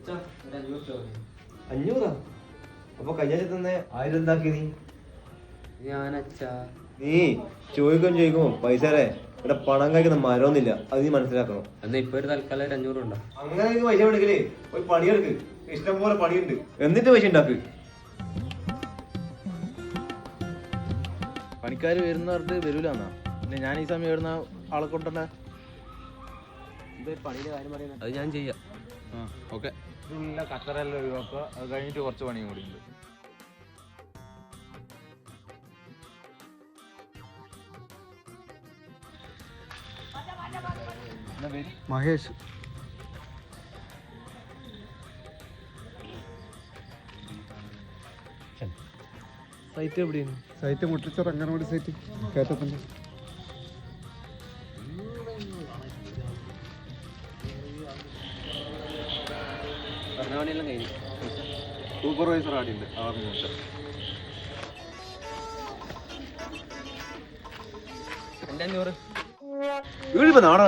500? അപ്പൊ കഴിഞ്ഞ തന്നെ 1000 എന്താക്കി നീ? നീ ചോദിക്കുമ്പോ പൈസ ഇവിടെ പണം കഴിക്കുന്ന മരമൊന്നുമില്ല, അത് നീ മനസ്സിലാക്കണം. എന്നാ ഇപ്പൊ ഒരു തൽക്കാലം 500 ഉണ്ടോ? അങ്ങനെ പൈസ എടുക്കലേ, ഒരു പണിയെടുക്ക്, ഇഷ്ടം പോലെ പണിയുണ്ട്, എന്നിട്ട് പൈസ ഉണ്ടാക്ക്. പണിക്കാർ വരുന്ന പറഞ്ഞിട്ട് വരൂലെന്നാ? പിന്നെ ഞാൻ ഈ സമയം വരുന്ന ആളെ കൊണ്ടല്ല. അത് ഞാൻ ചെയ്യാം. ഓക്കെ. ഇതിലുള്ള കച്ചറെല്ലാം ഒഴിവാക്കുക. അത് കഴിഞ്ഞിട്ട് കുറച്ച് പണിയും കൂടി ഉണ്ട്. മഹേഷ്. സൈറ്റ് എവിടെയാണ്? സൈറ്റ് മുട്ടിച്ചോറ് അങ്ങനോട് സൈറ്റ് കയറ്റത്തുണ്ട്. സൂപ്പർവൈസർ ആടിയുണ്ട്. 6 നിമിഷം. ഇവിടെ നാടാ